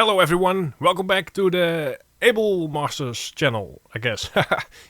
Hello everyone, welcome back to the Ableton channel, I guess.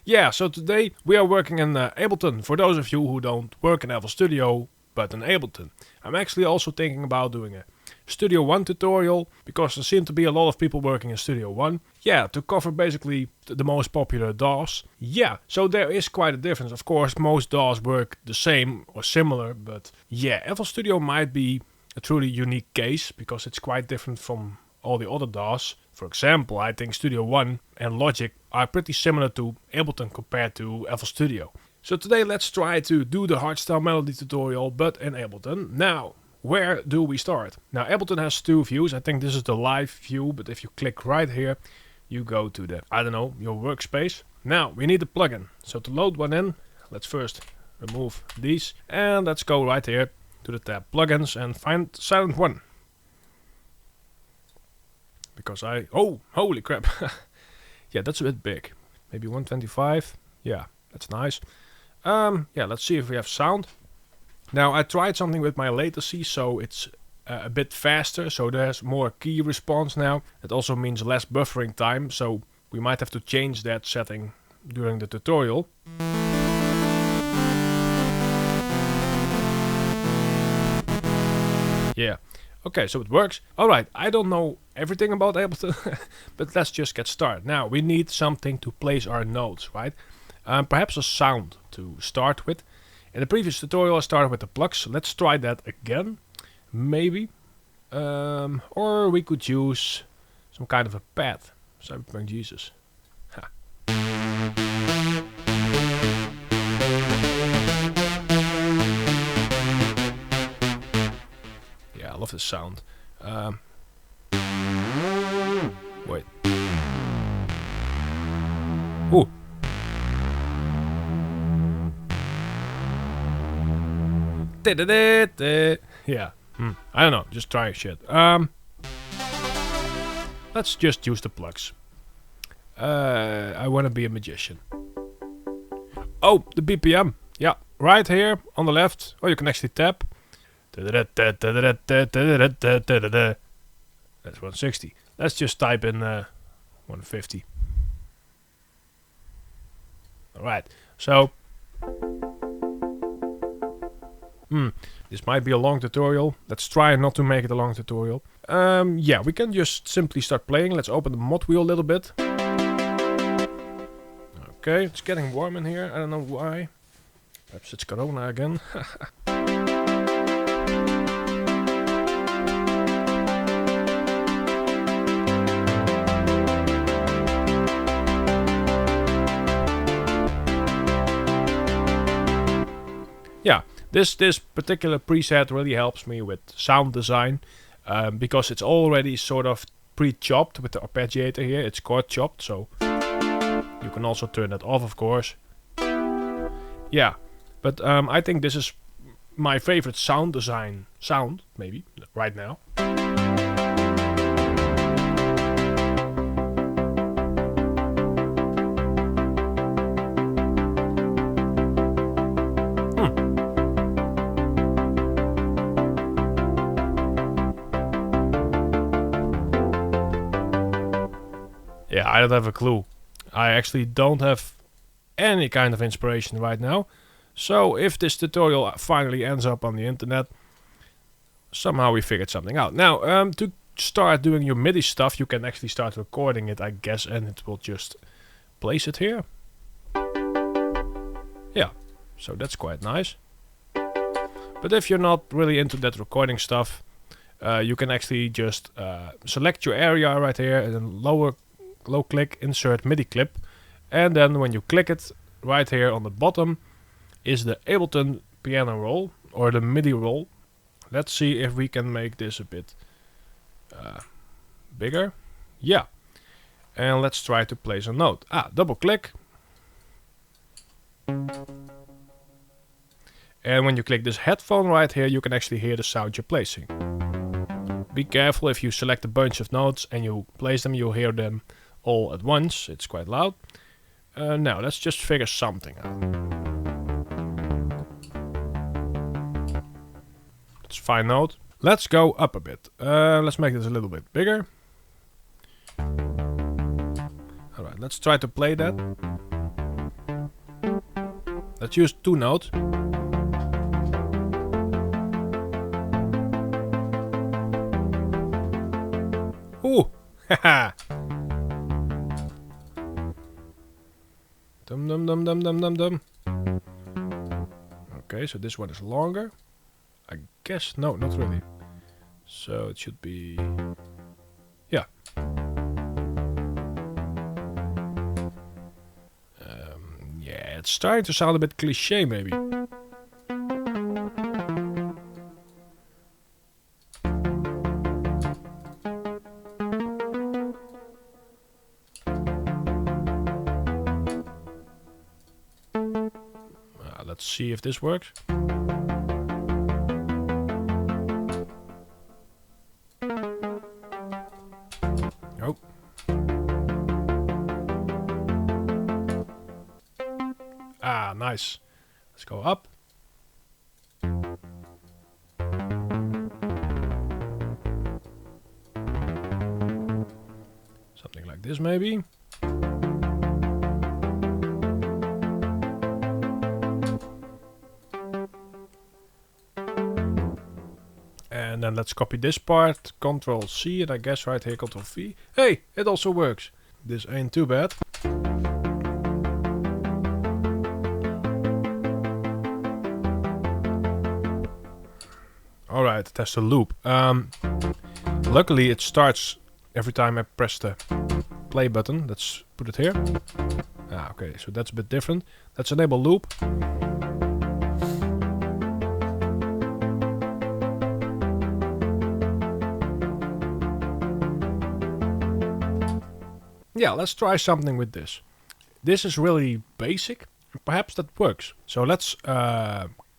Yeah, so today we are working in Ableton, for those of you who don't work in FL Studio, but in Ableton. I'm actually also thinking about doing a Studio One tutorial, because there seem to be a lot of people working in Studio One. Yeah, to cover basically the most popular DAWs. Yeah, so there is quite a difference. Of course, most DAWs work the same or similar, but yeah, FL Studio might be a truly unique case, because it's quite different from all the other DAWs. For example, I think Studio One and Logic are pretty similar to Ableton compared to FL Studio. So today let's try to do the Hardstyle melody tutorial, but in Ableton. Now, where do we start? Now, Ableton has two views. I think this is the live view, but if you click right here, you go to the, I don't know, your workspace. Now, we need a plugin. So to load one in, let's first remove these, and let's go right here to the tab Plugins and find Silent One. Because oh, holy crap. Yeah, that's a bit big. Maybe 125. Yeah, that's nice. Yeah, let's see if we have sound. Now, I tried something with my latency, so it's a bit faster. So there's more key response now. It also means less buffering time. So we might have to change that setting during the tutorial. Yeah. Okay, so it works. Alright, I don't know everything about Ableton, but let's just get started. Now, we need something to place our notes, right? Perhaps a sound to start with. In the previous tutorial I started with the Plucks. Let's try that again, maybe. Or we could use some kind of a pad. Cyberpunk Jesus. Ha. I love this sound. Wait. Ooh. Yeah. I don't know. Just trying shit. Let's just use the Plucks. I want to be a magician. Oh, the BPM. Yeah, right here on the left. Oh, you can actually tap. That's 160. Let's just type in 150. Alright, so this might be a long tutorial. Let's try not to make it a long tutorial. Yeah, we can just simply start playing. Let's open the mod wheel a little bit. Okay, it's getting warm in here. I don't know why. Perhaps it's Corona again. Yeah, this particular preset really helps me with sound design, because it's already sort of pre-chopped with the arpeggiator here. It's chord chopped, so you can also turn that off, of course. Yeah, but I think this is my favorite sound design sound, maybe, right now. Yeah, I don't have a clue. I actually don't have any kind of inspiration right now. So if this tutorial finally ends up on the internet, somehow we figured something out. Now, to start doing your MIDI stuff, you can actually start recording it, I guess, and it will just place it here. Yeah, so that's quite nice. But if you're not really into that recording stuff, you can actually just select your area right here and then low click, insert MIDI clip, and then when you click it, right here on the bottom is the Ableton piano roll, or the MIDI roll. Let's see if we can make this a bit bigger. Yeah, and let's try to place a note. Double click, and when you click this headphone right here, you can actually hear the sound you're placing. Be careful, if you select a bunch of notes and you place them, you'll hear them all at once. It's quite loud. Now let's just figure something out. It's a fine note. Let's go up a bit. Let's make this a little bit bigger. let's try to play that. Let's use 2 notes. Ooh! Haha! Dum dum dum dum dum dum dum. Okay, so this one is longer. I guess, no, not really. So it should be... yeah. Yeah, it's starting to sound a bit cliché maybe. Let's see if this works. Nope. Ah, nice. Let's go up. Something like this maybe. And then let's copy this part, Ctrl C, and I guess right here Ctrl V. Hey, it also works. This ain't too bad. Alright, test a loop. Luckily it starts every time I press the play button. Let's put it here. Ah, okay, so that's a bit different. Let's enable loop. Yeah, let's try something with this. This is really basic. Perhaps that works. So let's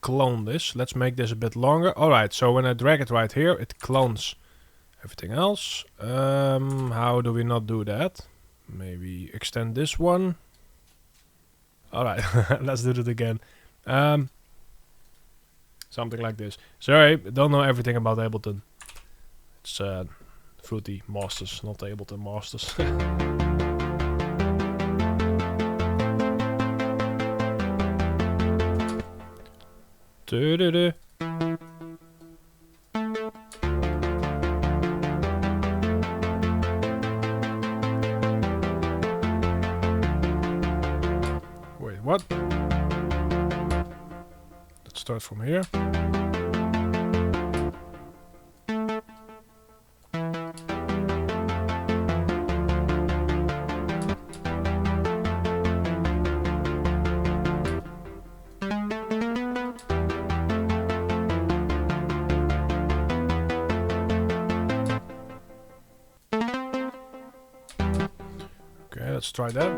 clone this. Let's make this a bit longer. Alright, so when I drag it right here, it clones everything else. How do we not do that? Maybe extend this one. Alright, let's do it again. Something like this. Sorry, don't know everything about Ableton. It's Fruitymasterz, not Ableton Masters. Wait, what? Let's start from here. Okay, let's try that.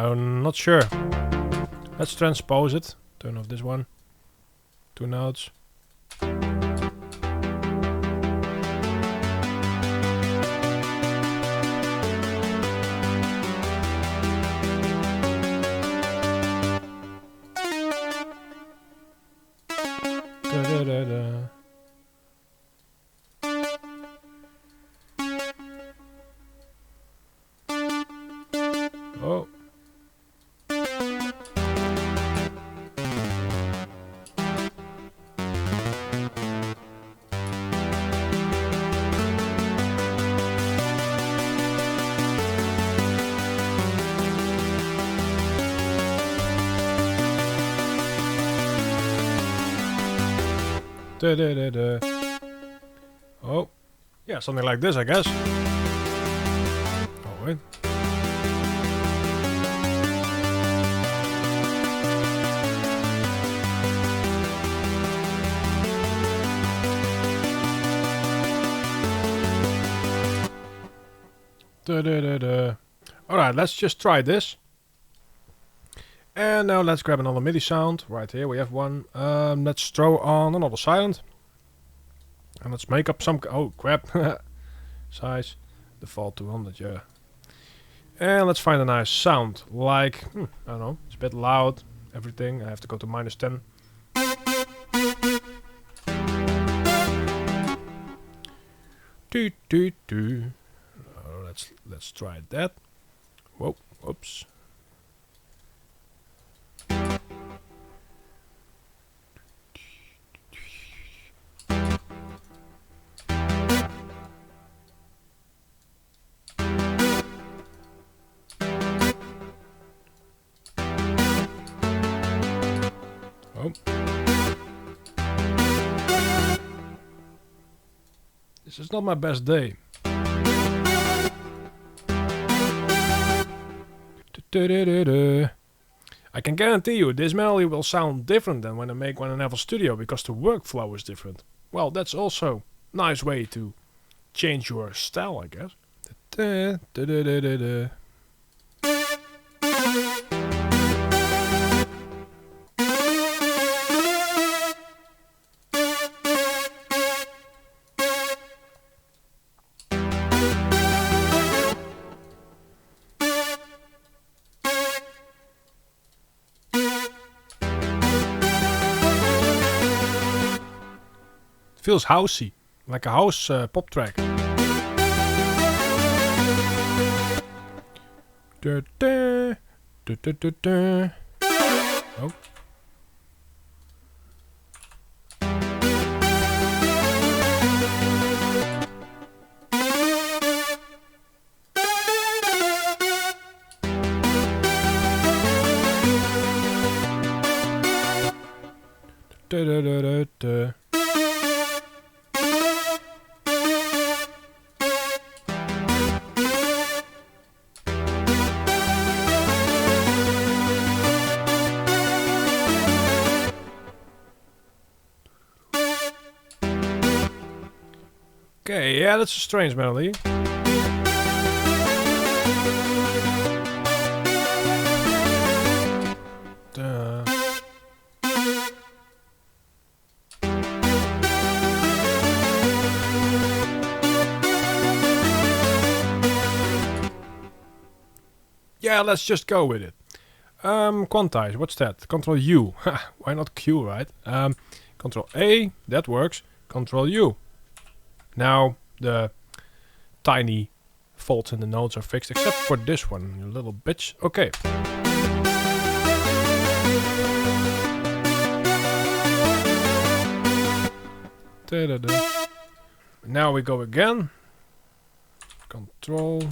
I'm not sure. Let's transpose it. Turn off this one. 2 notes. Da-da-da-da. Oh. Da, da, da, da. Oh, yeah, something like this, I guess. Oh, wait. Da, da, da, da. Alright, let's just try this. And now let's grab another MIDI sound. Right here we have one. Let's throw on another silent. And let's make up some... Oh, crap. Size. Default 200, yeah. And let's find a nice sound. Like, I don't know. It's a bit loud. Everything. I have to go to -10. Let's try that. Whoa, whoops. Oh. This is not my best day. I can guarantee you this melody will sound different than when I make one in FL Studio because the workflow is different. Well, that's also a nice way to change your style, I guess. Feels housey, like a house pop track. Oh. Okay, yeah, that's a strange melody. Yeah, let's just go with it. Quantize, what's that? Control U. Why not Q, right? Control A, that works. Control U. Now the tiny faults in the notes are fixed, except for this one, you little bitch. Okay. Now we go again. Control.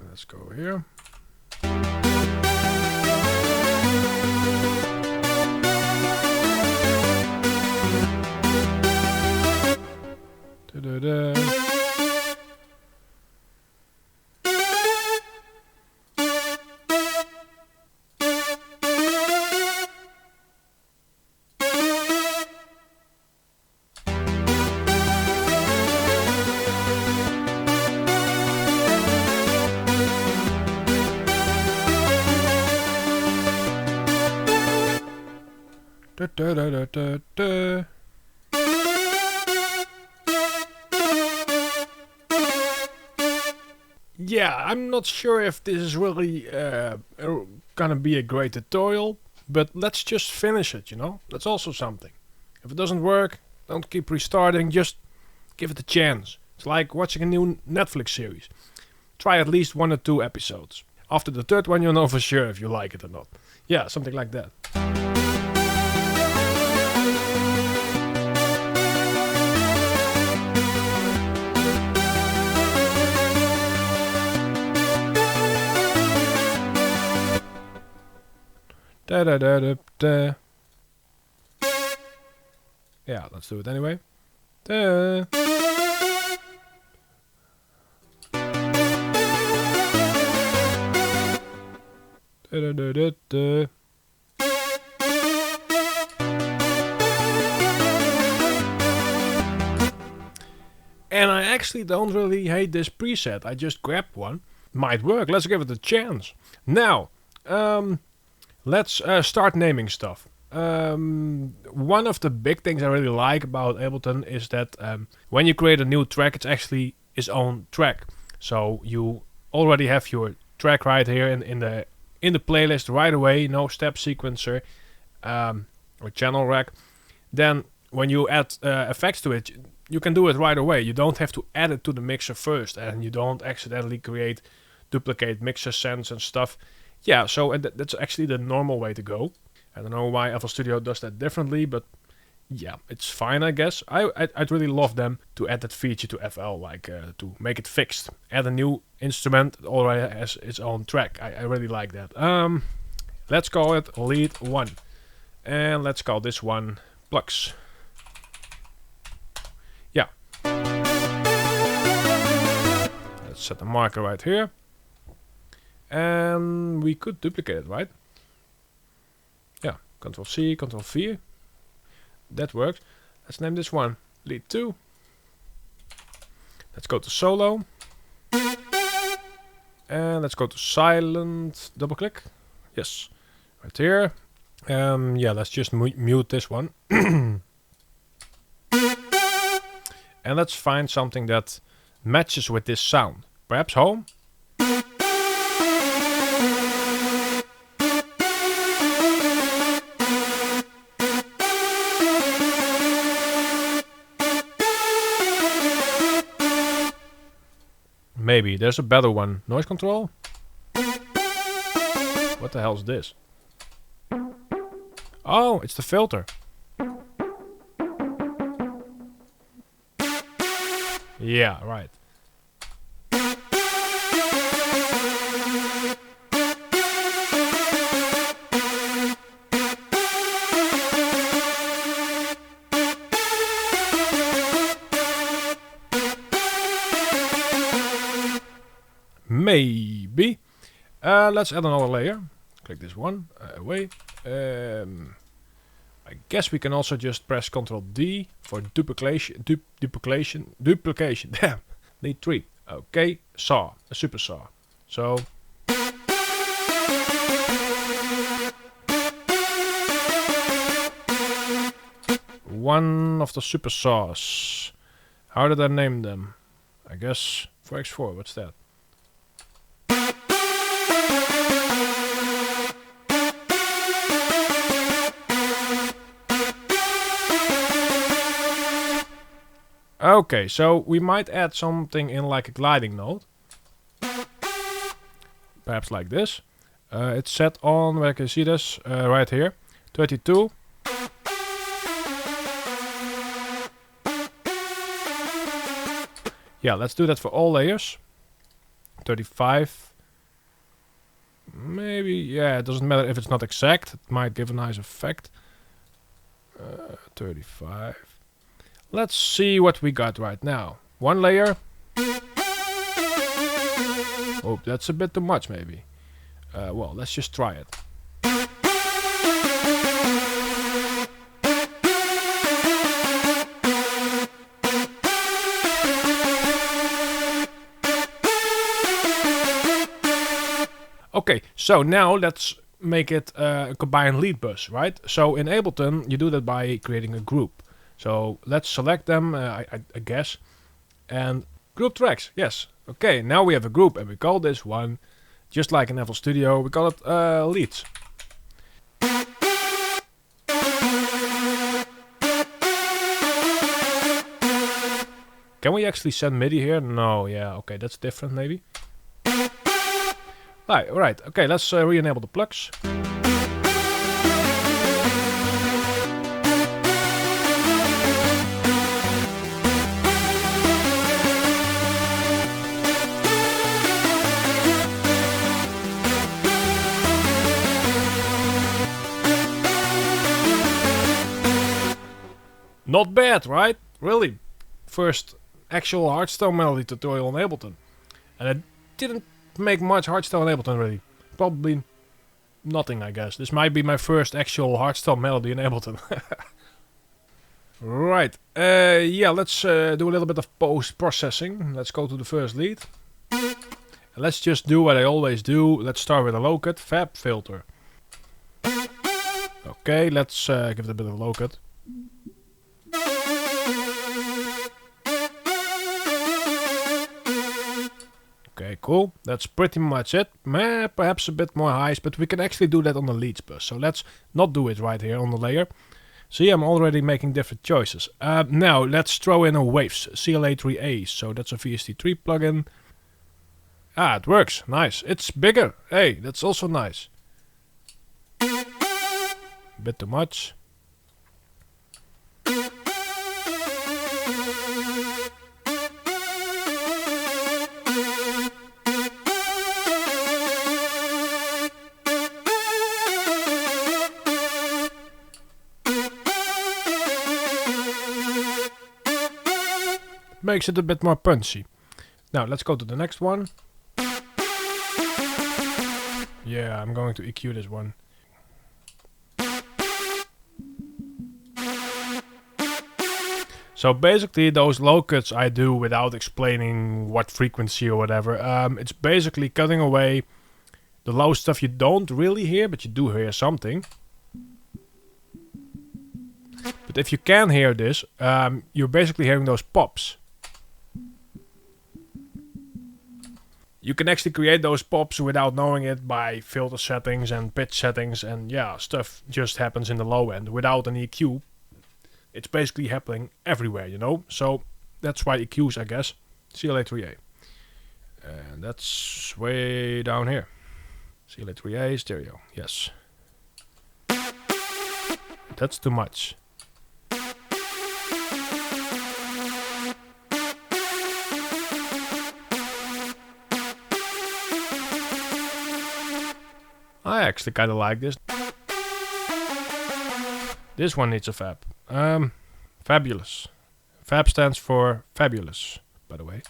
Let's go here. Yeah, I'm not sure if this is really gonna be a great tutorial, but let's just finish it, you know? That's also something. If it doesn't work, don't keep restarting, just give it a chance. It's like watching a new Netflix series. Try at least 1 or 2 episodes. After the 3rd one, you'll know for sure if you like it or not. Yeah, something like that. Yeah, let's do it anyway. And I actually don't really hate this preset. I just grabbed one. Might work. Let's give it a chance. Now, Let's start naming stuff. One of the big things I really like about Ableton is that when you create a new track, it's actually its own track. So you already have your track right here in the playlist right away, no step sequencer or channel rack. Then when you add effects to it, you can do it right away. You don't have to add it to the mixer first, and you don't accidentally duplicate mixer sends and stuff. Yeah, so that's actually the normal way to go. I don't know why FL Studio does that differently, but yeah, it's fine, I guess. I'd really love them to add that feature to FL, like to make it fixed. Add a new instrument that already has its own track. I really like that. Let's call it lead 1. And let's call this one Plucks. Yeah. Let's set a marker right here. And we could duplicate it, right? Yeah, Control C, Control V. That works. Let's name this one lead 2. Let's go to solo. And let's go to silent. Double click. Yes. Right here. Yeah, let's just mute this one. And let's find something that matches with this sound. Perhaps home. Maybe. There's a better one. Noise control? What the hell is this? Oh, it's the filter. Yeah, right. Maybe. Let's add another layer. Click this one away. I guess we can also just press Ctrl D for duplication. Duplication. Damn. Need 3. Okay. Saw. A super saw. So. One of the super saws. How did I name them? I guess 4x4. What's that? Okay, so we might add something in like a gliding note. Perhaps like this. It's set on, where can you see this? Right here. 32. Yeah, let's do that for all layers. 35. Maybe, yeah, it doesn't matter if it's not exact. It might give a nice effect. 35. Let's see what we got right now. One layer. Oh, that's a bit too much maybe. Well, let's just try it. Okay, so now let's make it a combined lead bus, right? So in Ableton, you do that by creating a group. So let's select them, I guess, and group tracks, yes. Okay, now we have a group and we call this one, just like in FL Studio, we call it leads. Can we actually send MIDI here? No, yeah, okay, that's different maybe. Right, okay, let's re-enable the plugs. Not bad, right? Really. First actual hardstyle melody tutorial on Ableton. And I didn't make much hardstyle on Ableton really. Probably nothing, I guess. This might be my first actual hardstyle melody in Ableton. Right. Yeah, let's do a little bit of post-processing. Let's go to the first lead. And let's just do what I always do. Let's start with a low cut, fab filter. Okay, let's give it a bit of a low cut. Okay, cool. That's pretty much it. Perhaps a bit more highs, but we can actually do that on the leads bus. So let's not do it right here on the layer. See, I'm already making different choices. Now, let's throw in a waves, CLA3A. So that's a VST3 plugin. Ah, it works. Nice. It's bigger. Hey, that's also nice. A bit too much. Makes it a bit more punchy. Now let's go to the next one. Yeah, I'm going to EQ this one. So basically those low cuts I do without explaining what frequency or whatever. It's basically cutting away the low stuff you don't really hear, but you do hear something. But if you can hear this, you're basically hearing those pops. You can actually create those pops without knowing it by filter settings and pitch settings, and yeah, stuff just happens in the low end without an EQ. It's basically happening everywhere, you know? So that's why EQs, I guess. CLA3A. And that's way down here. CLA3A stereo, yes. That's too much. I actually kind of like this. This one needs a fab. Fabulous. Fab stands for fabulous, by the way.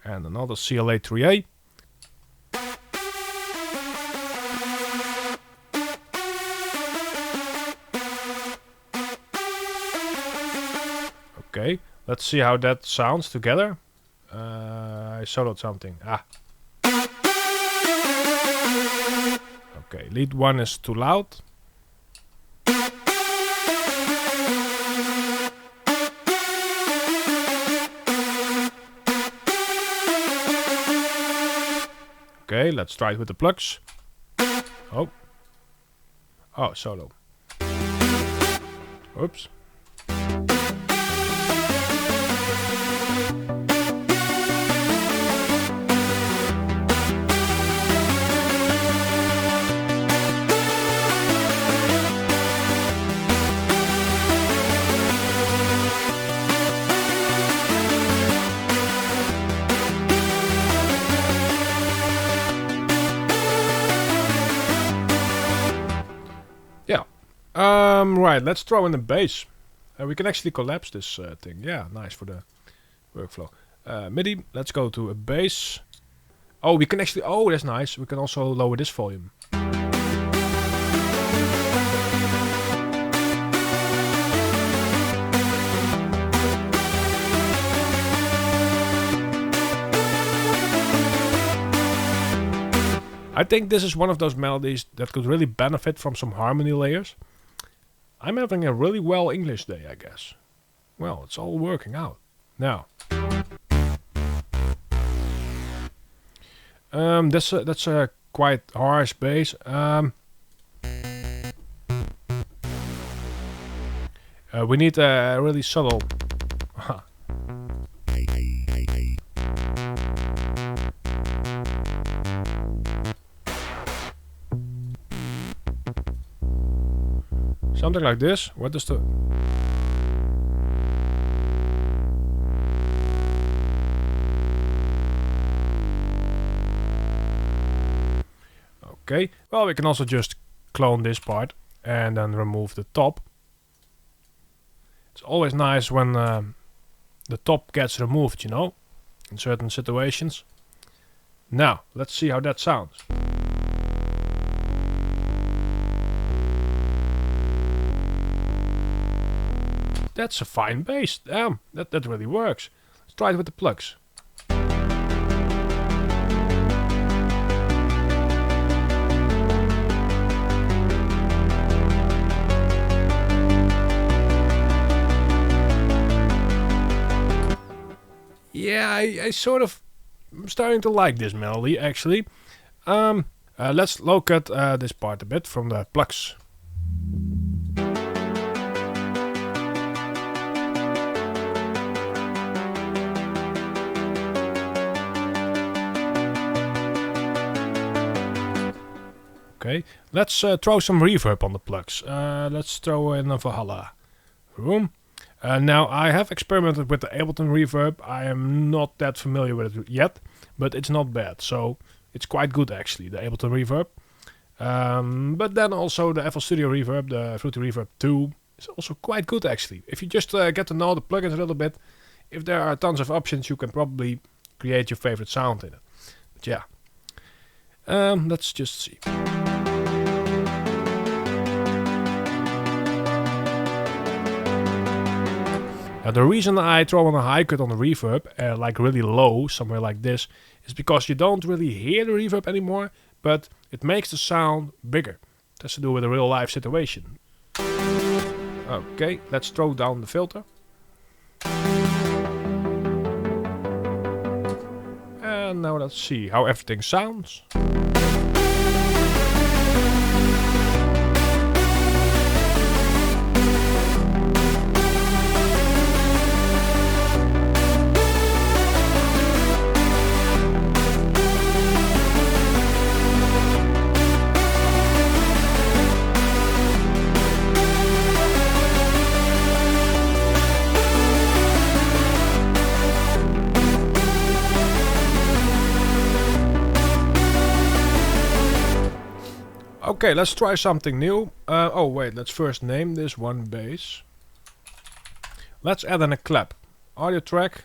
And another CLA3A. Okay, let's see how that sounds together. I soloed something. Ah. Okay, lead 1 is too loud. Okay, let's try it with the plucks. Oh. Oh, solo. Oops. Right, let's throw in the bass. We can actually collapse this thing. Yeah, nice for the workflow. MIDI, let's go to a bass. Oh, we can actually... Oh, that's nice. We can also lower this volume. I think this is one of those melodies that could really benefit from some harmony layers. I'm having a really well English day, I guess. Well, it's all working out. Now. That's a quite harsh bass. We need a really subtle... Something like this. What does the... Okay. Well, we can also just clone this part and then remove the top. It's always nice when the top gets removed, you know, in certain situations. Now, let's see how that sounds. That's a fine bass. Damn, that really works. Let's try it with the plucks. Yeah, I sort of am starting to like this melody actually. Let's look at this part a bit from the Plucks. Okay, let's throw some reverb on the Plucks. Let's throw in a Valhalla room. Now, I have experimented with the Ableton reverb. I am not that familiar with it yet, but it's not bad. So it's quite good actually, the Ableton reverb. But then also the FL Studio reverb, the Fruity Reverb 2, is also quite good actually. If you just get to know the plugins a little bit, if there are tons of options, you can probably create your favorite sound in it. But yeah, let's just see. Now the reason I throw on a high cut on the reverb, like really low, somewhere like this, is because you don't really hear the reverb anymore, but it makes the sound bigger. It has to do with a real life situation. Okay, let's throw down the filter. And now let's see how everything sounds. Okay, let's try something new. Oh wait, let's first name this one bass. Let's add in a clap. Audio track.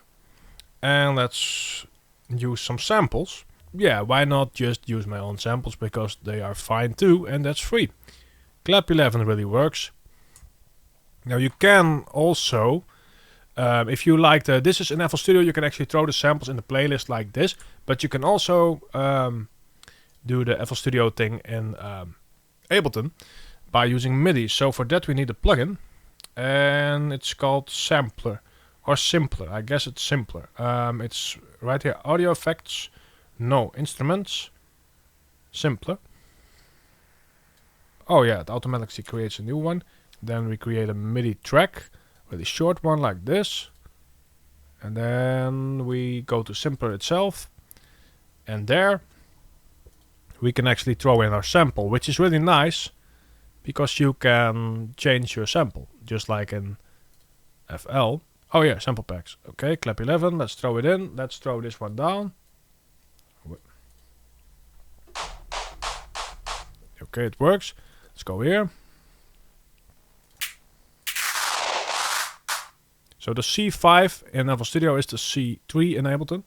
And let's use some samples. Yeah, why not just use my own samples, because they are fine too, and that's free. Clap 11 really works. Now you can also, if you like this is in FL Studio, you can actually throw the samples in the playlist like this, but you can also do the FL Studio thing in Ableton by using MIDI. So for that we need a plugin, and it's called Sampler or Simpler. I guess it's Simpler. It's right here, Audio Effects, no, Instruments, Simpler. Oh yeah, it automatically creates a new one. Then we create a MIDI track, really short one like this, and then we go to Simpler itself, and there we can actually throw in our sample, which is really nice because you can change your sample just like in FL. Oh yeah, sample packs. Okay, clap 11, let's throw it in. Let's throw this one down. Okay, it works. Let's go here. So the C5 in FL Studio is the C3 in Ableton.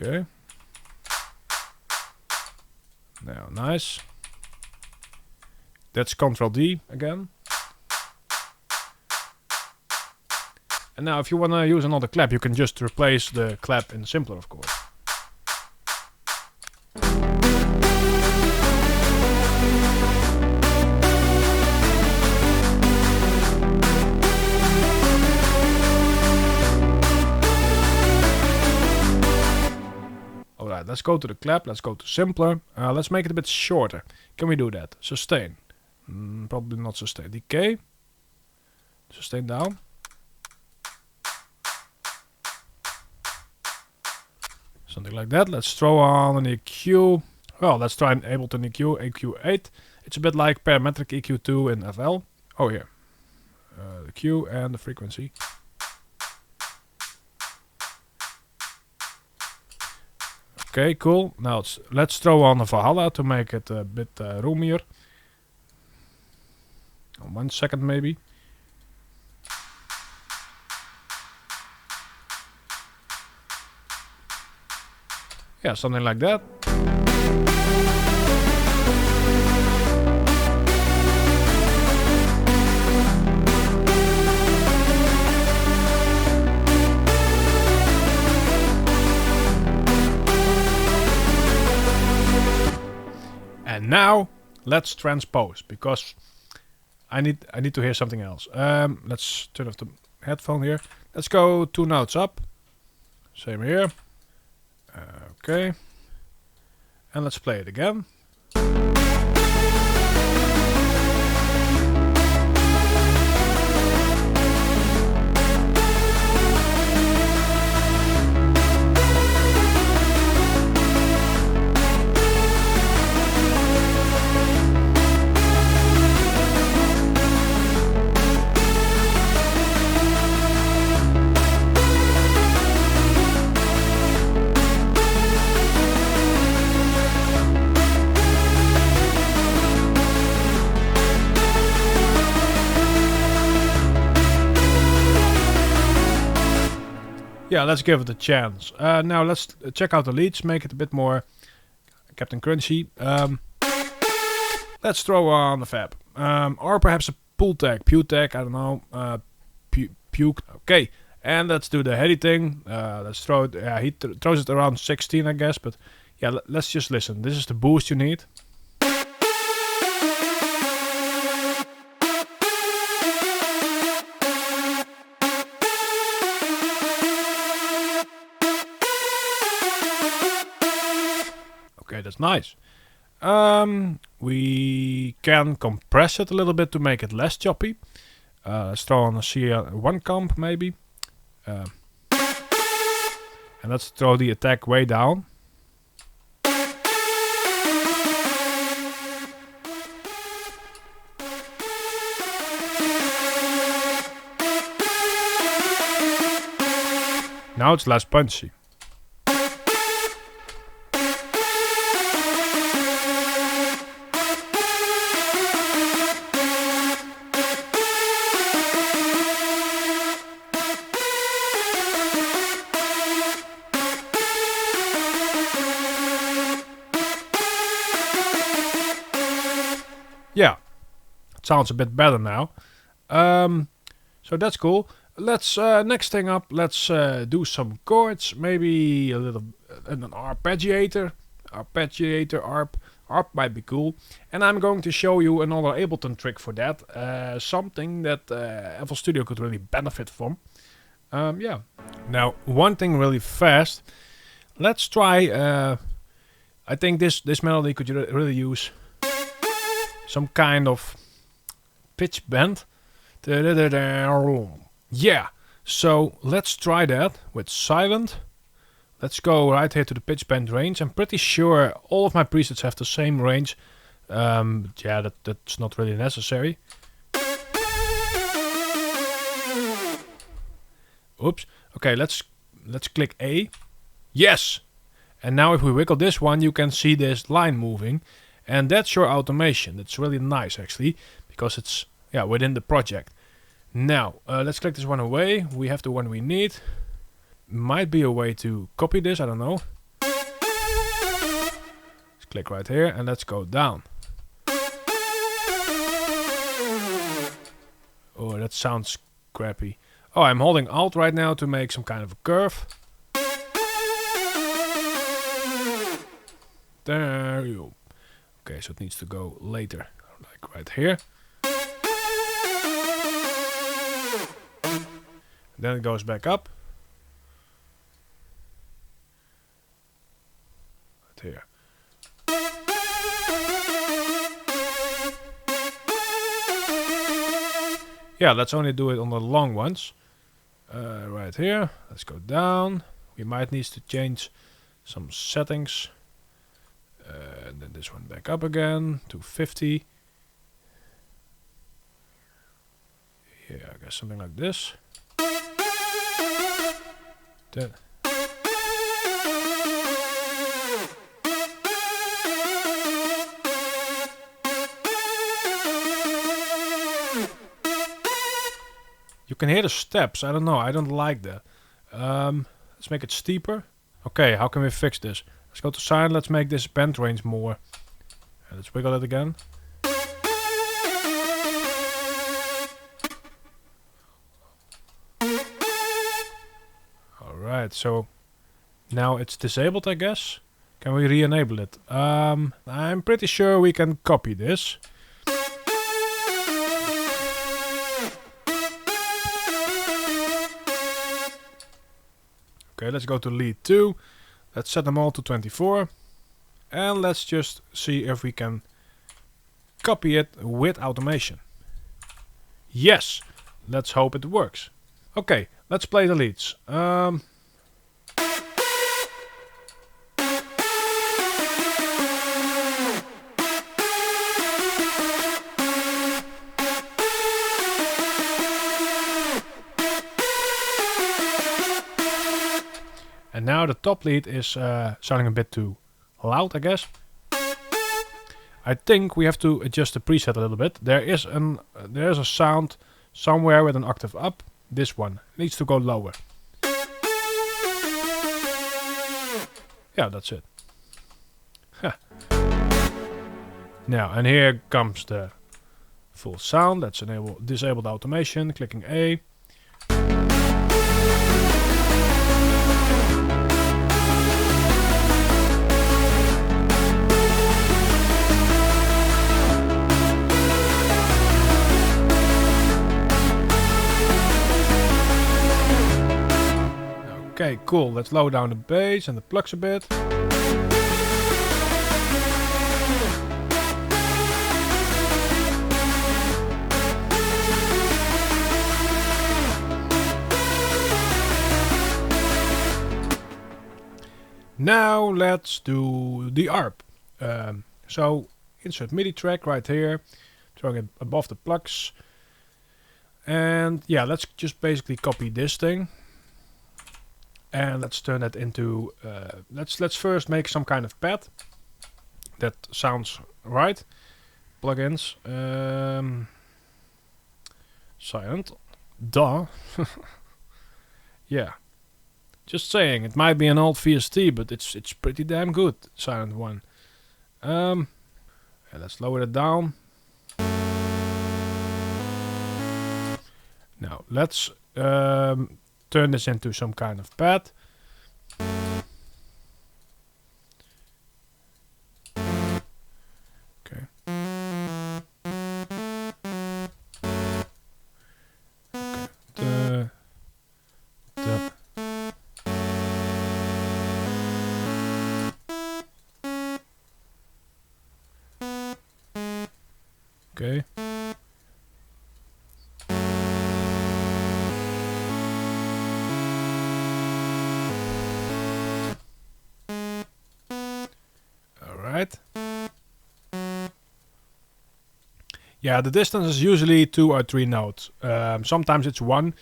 Okay. Now, nice. That's Ctrl D again. And now if you want to use another clap, you can just replace the clap in Simpler, of course. Alright, let's go to the clap, let's go to Simpler. Let's make it a bit shorter. Can we do that? Sustain. Probably not sustain. Decay. Sustain down. Something like that. Let's throw on an EQ. Well, let's try an Ableton EQ, EQ8. It's a bit like parametric EQ2 in FL. Oh, here. The Q and the frequency. Okay, cool. Now let's throw on a Valhalla to make it a bit roomier. 1 second maybe. Yeah, something like that. And now let's transpose, because I need to hear something else. Let's turn off the headphone here. Let's go 2 notes up. Same here. Okay. And let's play it again. Yeah, let's give it a chance. Now let's check out the leads, make it a bit more Captain Crunchy. Let's throw on the fab. Or perhaps a pull tag, pew tag, I don't know. Puke. Okay, and let's do the heady thing. Let's throw it, he throws it around 16, I guess, but yeah, let's just listen. This is the boost you need. Okay, that's nice. We can compress it a little bit to make it less choppy. Let's throw on a C1 comp maybe. And let's throw the attack way down. Now it's less punchy. Yeah, it sounds a bit better now. So that's cool. Let's next thing up. Let's do some chords. Maybe a little an arpeggiator. Arp might be cool. And I'm going to show you another Ableton trick for that. Something that FL Studio could really benefit from. Yeah. Now one thing really fast. Let's try. I think this melody could really use some kind of pitch bend. Yeah, so let's try that with silent. Let's go right here to the pitch bend range. I'm pretty sure all of my presets have the same range. Yeah, that's not really necessary. Oops. Okay, let's click A. Yes! And now if we wiggle this one, you can see this line moving. And that's your automation. It's really nice actually, because it's within the project. Now, let's click this one away. We have the one we need. Might be a way to copy this, I don't know. Let's click right here and let's go down. Oh, that sounds crappy. Oh, I'm holding Alt right now to make some kind of a curve. There you go. Okay, so it needs to go later, like right here. Then it goes back up. Right here. Yeah, let's only do it on the long ones. Right here. Let's go down. We might need to change some settings. And then this one back up again to 50. Yeah, I guess something like this. Then you can hear the steps. I don't know. I don't like that. Let's make it steeper. Okay, how can we fix this? Let's go to silent. Let's make this bend range more. And let's wiggle it again. Alright, so now it's disabled, I guess. Can we re-enable it? I'm pretty sure we can copy this. Okay, let's go to lead 2. Let's set them all to 24. And let's just see if we can copy it with automation. Yes! Let's hope it works. Okay, let's play the leads. And now the top lead is sounding a bit too loud, I guess. I think we have to adjust the preset a little bit. There is a sound somewhere with an octave up. This one needs to go lower. Yeah, that's it. Huh. Now, and here comes the full sound. Let's enable disabled automation, clicking A. Okay, cool. Let's lower down the bass and the plucks a bit. Now let's do the Arp. So insert MIDI track right here, throwing it above the plucks. And yeah, let's just basically copy this thing. And let's turn that into, let's first make some kind of pad that sounds right. Plugins, silent, duh. Yeah, just saying, it might be an old VST, but it's pretty damn good, silent one. Yeah, let's lower it down. Now let's turn this into some kind of pad. Okay. Okay. Yeah, the distance is usually 2 or 3 notes. Sometimes it's 1,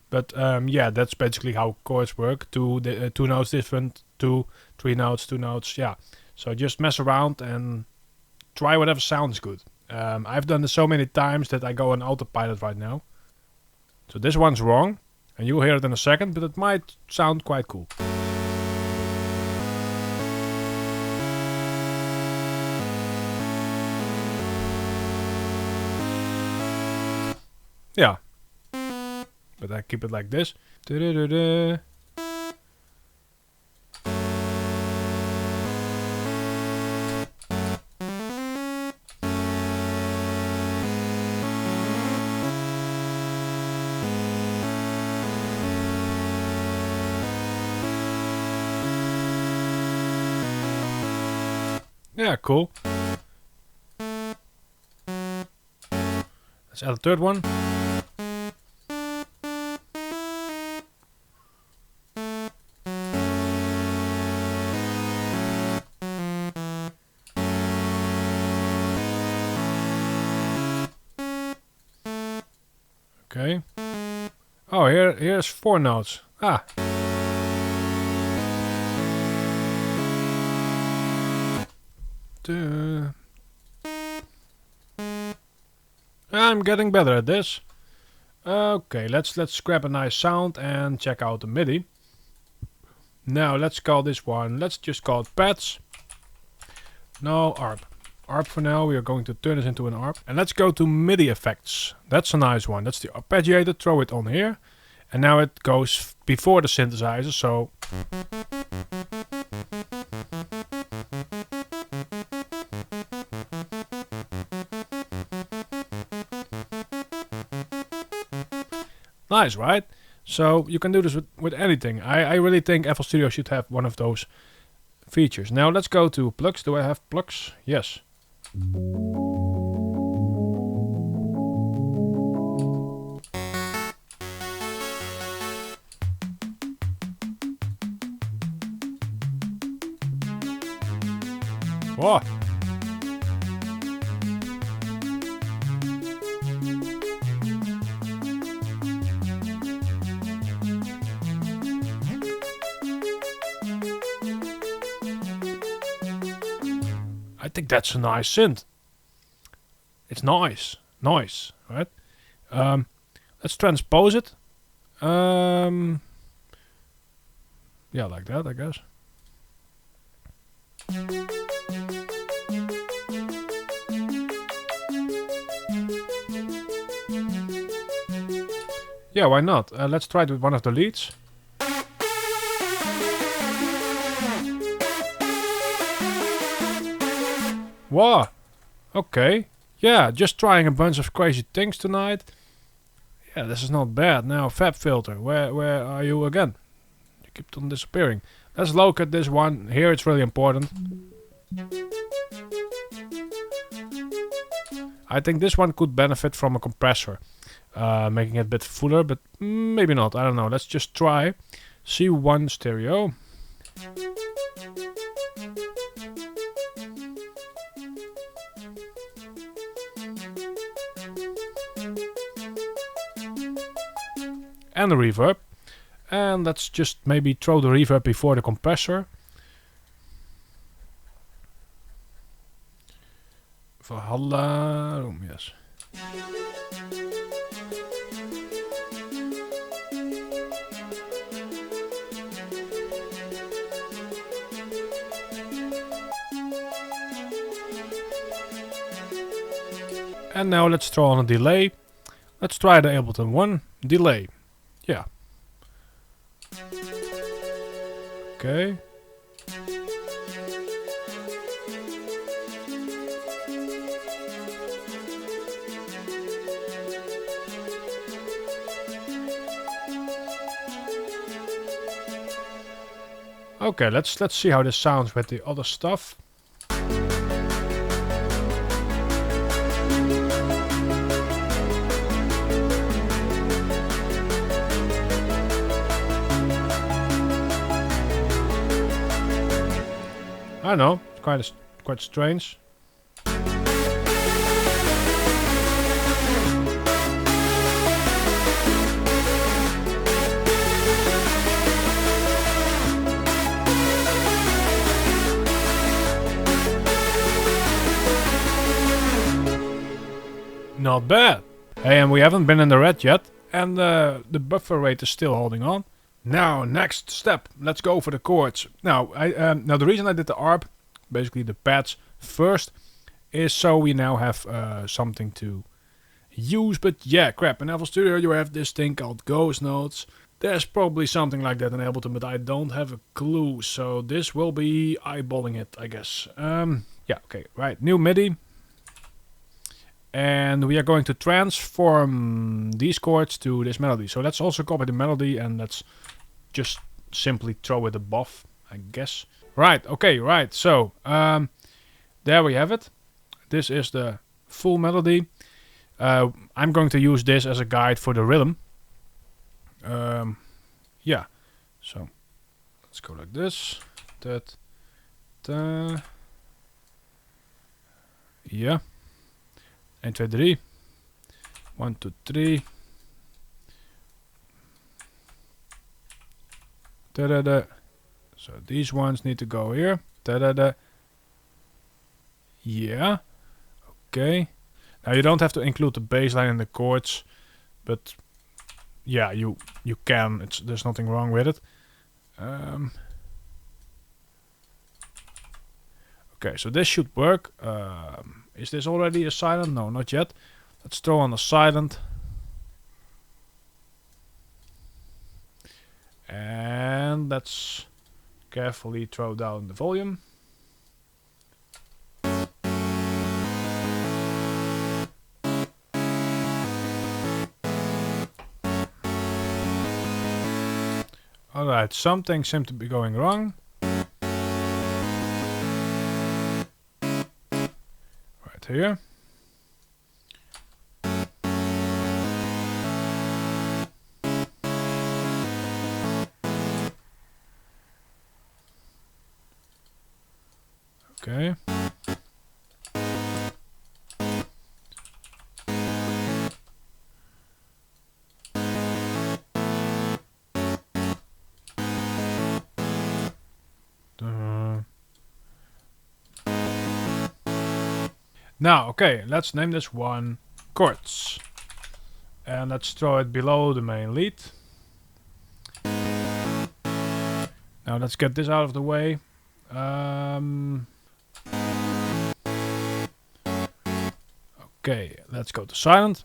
but yeah, that's basically how chords work. 2 notes different, 2, 3 notes, 2 notes. Yeah, so just mess around and try whatever sounds good. I've done this so many times that I go on autopilot right now. So this one's wrong, and you'll hear it in a second, but it might sound quite cool. Yeah, but I keep it like this. Yeah, cool. Let's add a third one. Okay. Oh, here's 4 notes. Ah. I'm getting better at this. Okay, let's grab a nice sound and check out the MIDI. Now let's call this one, let's just call it pads. No, Arp. Arp for now, we are going to turn this into an Arp. And let's go to MIDI effects. That's a nice one. That's the arpeggiator, throw it on here. And now it goes before the synthesizer, so... Nice, right? So you can do this with anything. I really think FL Studio should have one of those features. Now let's go to Plucks. Do I have Plucks? Yes. Whoa. I think that's a nice synth. It's nice, right? Let's transpose it. Yeah, like that, I guess. Yeah, why not? Let's try it with one of the leads. Wow. Okay. Yeah, just trying a bunch of crazy things tonight. Yeah, this is not bad. Now, Fab Filter, where are you again? You keep on disappearing. Let's look at this one. Here it's really important. I think this one could benefit from a compressor. Making it a bit fuller, but maybe not. I don't know. Let's just try. C1 stereo. And the reverb. And let's just maybe throw the reverb before the compressor. Valhalla room, yes. And now let's throw on a delay. Let's try the Ableton 1 delay. Yeah. Okay. Okay, let's see how this sounds with the other stuff. I know, it's quite strange. Not bad. Hey, and we haven't been in the red yet, and the buffer rate is still holding on. Now, next step. Let's go for the chords. Now, now the reason I did the ARP, basically the pads first, is so we now have something to use. But yeah, crap. In FL Studio, you have this thing called Ghost Notes. There's probably something like that in Ableton, but I don't have a clue. So this will be eyeballing it, I guess. Yeah, okay, right. New MIDI. And we are going to transform these chords to this melody. So let's also copy the melody and let's just simply throw it above, I guess. Right, okay, right. So, there we have it. This is the full melody. I'm going to use this as a guide for the rhythm. Yeah, so let's go like this. That, yeah. 1, 2, 3. 1, 2, 3. Da-da-da. So these ones need to go here. Da-da-da. Yeah. Okay. Now you don't have to include the bass line in the chords, but yeah, you can. There's nothing wrong with it. Okay, so this should work. Is this already a silent? No, not yet. Let's throw on a silent. And let's carefully throw down the volume. Alright, something seemed to be going wrong. Right here. Okay. Now, okay, let's name this one Chords. And let's throw it below the main lead. Now let's get this out of the way. Okay, let's go to silent.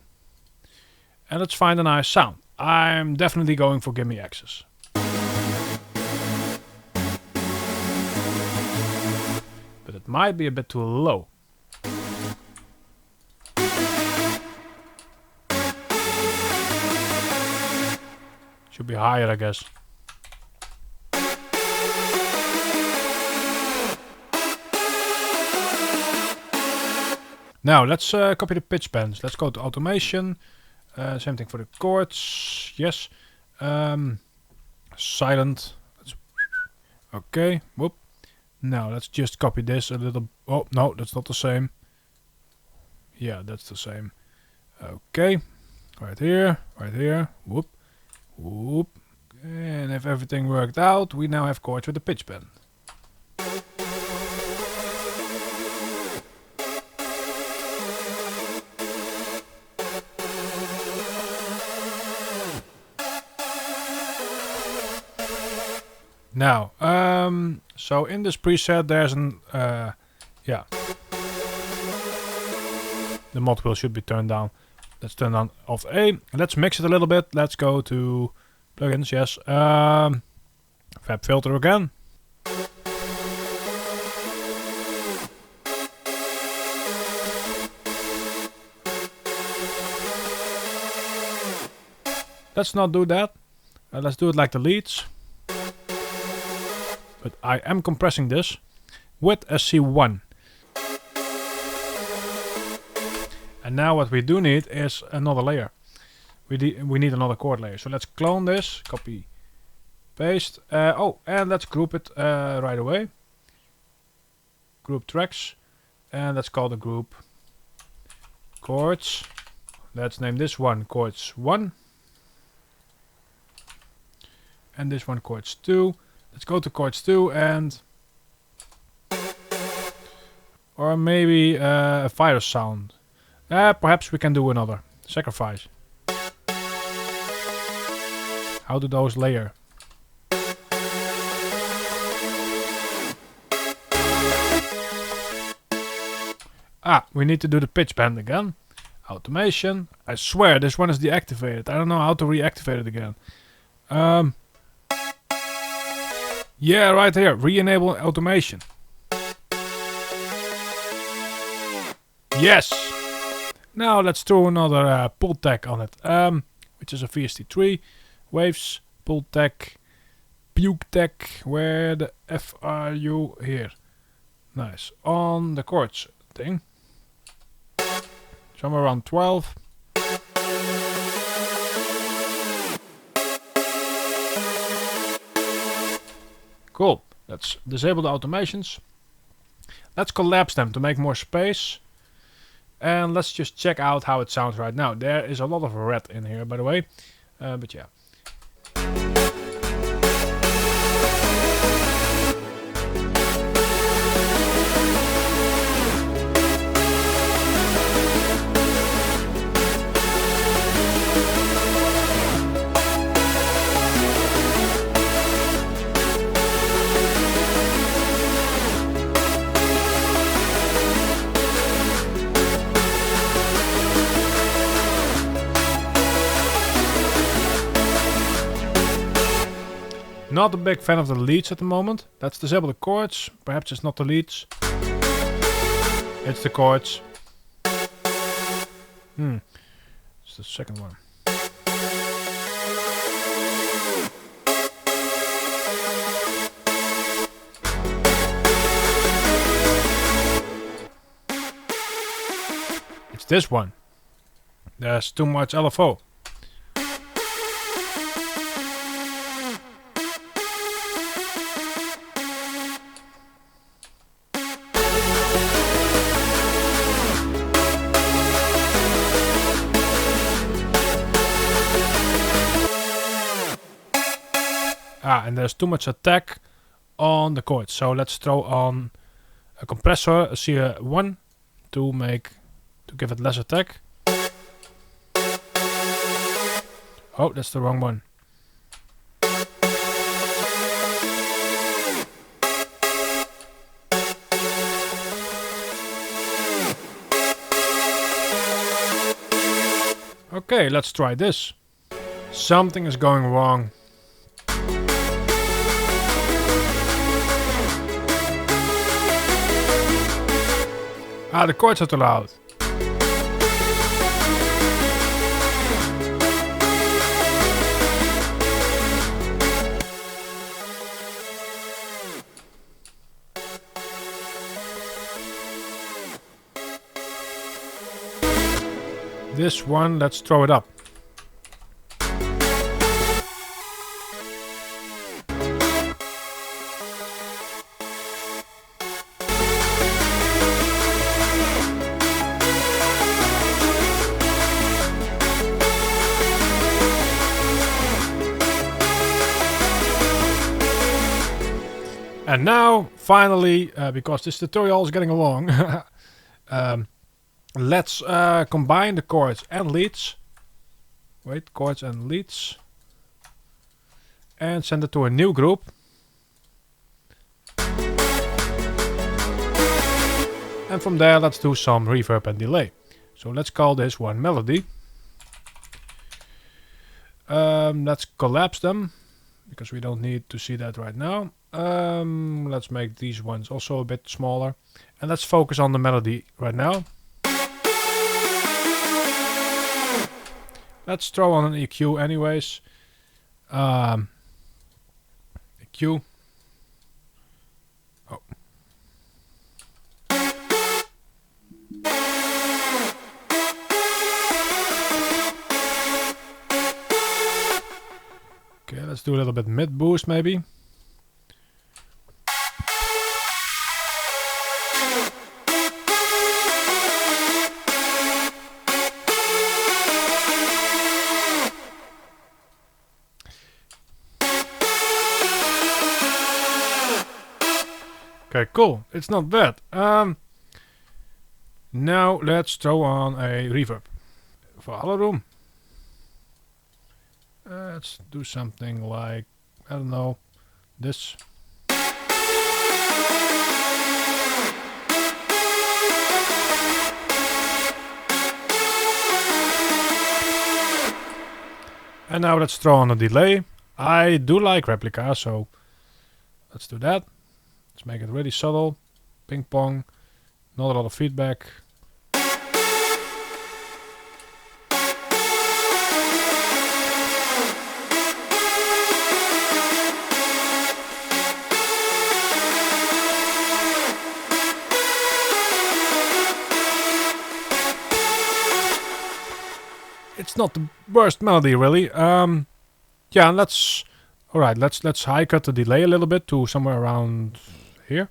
And let's find a nice sound. I'm definitely going for Gimme Access. But it might be a bit too low. Should be higher, I guess. Now let's copy the pitch bends. Let's go to automation. Same thing for the chords. Yes. Silent. Okay. Whoop. Now let's just copy this a little. Oh no, that's not the same. Yeah, that's the same. Okay. Right here. Right here. Whoop. Whoop. And if everything worked out, we now have chords with the pitch bend. Now, so in this preset there's an, yeah. The mod wheel should be turned down. Let's turn on Alt A. Let's mix it a little bit. Let's go to plugins, yes. Fab filter again. Let's not do that. Let's do it like the leads. But I am compressing this with SC1. And now what we do need is another layer. We need another chord layer. So let's clone this, copy, paste. Oh, and let's group it right away. Group tracks. And let's call the group chords. Let's name this one chords 1. And this one chords 2. Let's go to chords 2 and... Or maybe a fire sound. Perhaps we can do another. Sacrifice. How do those layer? We need to do the pitch bend again. Automation. I swear this one is deactivated. I don't know how to reactivate it again. Yeah, right here. Re-enable automation. Yes! Now let's throw another pull tag on it. Which is a VST3. Waves, pull tag, puke tag. Where the F are you? Here. Nice. On the chords thing. Somewhere around 12. Cool. Let's disable the automations. Let's collapse them to make more space. And let's just check out how it sounds right now. There is a lot of red in here, by the way. But yeah. Not a big fan of the leads at the moment. Let's disable the chords. Perhaps it's not the leads. It's the chords. It's the second one. this one. There's too much LFO. And there's too much attack on the chords. So let's throw on a compressor, a CR1, to give it less attack. Oh, that's the wrong one. Okay, let's try this. Something is going wrong. The chords are too loud. This one, let's throw it up. And now, finally, because this tutorial is getting along, let's combine the chords and leads. Wait, chords and leads. And send it to a new group. And from there, let's do some reverb and delay. So let's call this one melody. Let's collapse them, because we don't need to see that right now. Let's make these ones also a bit smaller. And let's focus on the melody right now. Let's throw on an EQ anyways. EQ. Oh. Okay, let's do a little bit mid boost maybe. Okay, cool. It's not bad. Now let's throw on a reverb. For alle room. Let's do something like, I don't know, this. And now let's throw on a delay. I do like replica, so let's do that. Let's make it really subtle. Ping pong. Not a lot of feedback. It's not the worst melody really. Yeah, let's high cut the delay a little bit to somewhere around here.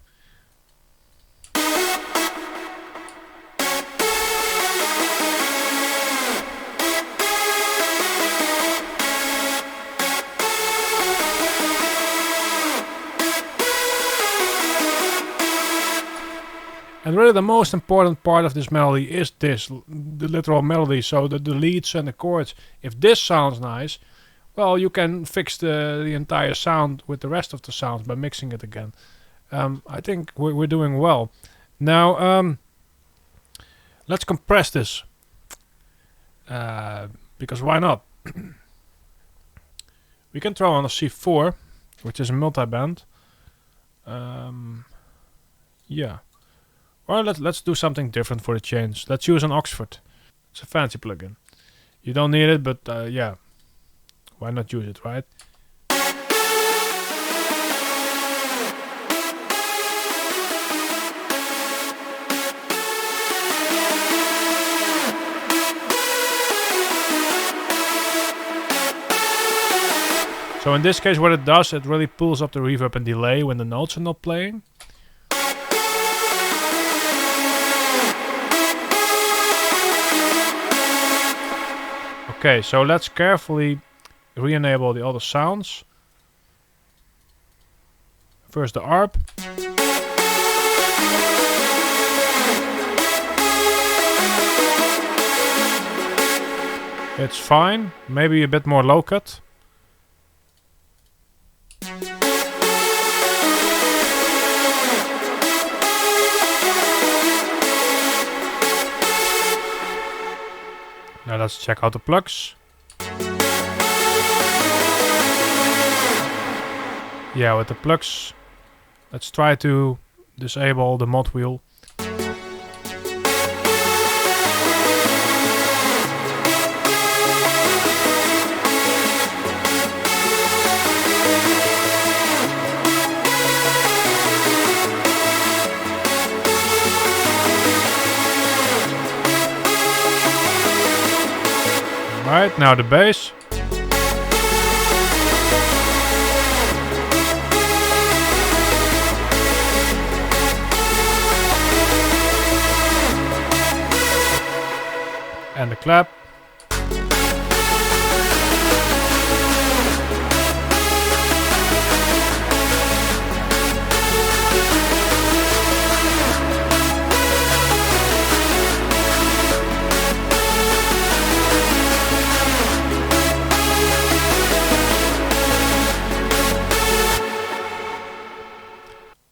And really the most important part of this melody is this, the literal melody, so the leads and the chords. If this sounds nice, well, you can fix the entire sound with the rest of the sounds by mixing it again. I think we're doing well. Now, let's compress this. Because why not? We can throw on a C4, which is a multi-band. Yeah. Or let's do something different for the change. Let's use an Oxford. It's a fancy plugin. You don't need it, but yeah. Why not use it, right? So in this case, what it does, it really pulls up the reverb and delay when the notes are not playing. Okay, so let's carefully re-enable the other sounds. First the ARP. It's fine, maybe a bit more low cut. Now let's check out the plucks. Yeah, with the plucks, let's try to disable the mod wheel. Right, now the bass. And the clap.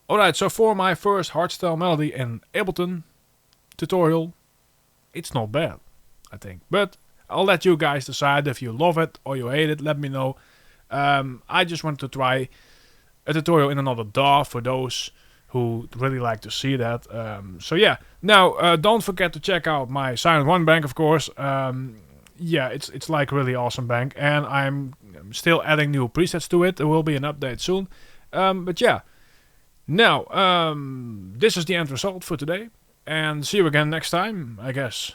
Alright, so for my first hardstyle melody in Ableton tutorial, it's not bad, I think. But I'll let you guys decide if you love it or you hate it, let me know. I just wanted to try a tutorial in another DAW for those who really like to see that. So yeah, now don't forget to check out my Silent One bank, of course. Yeah, it's like really awesome bank, and I'm still adding new presets to it. There will be an update soon. But yeah. Now, this is the end result for today, and see you again next time, I guess.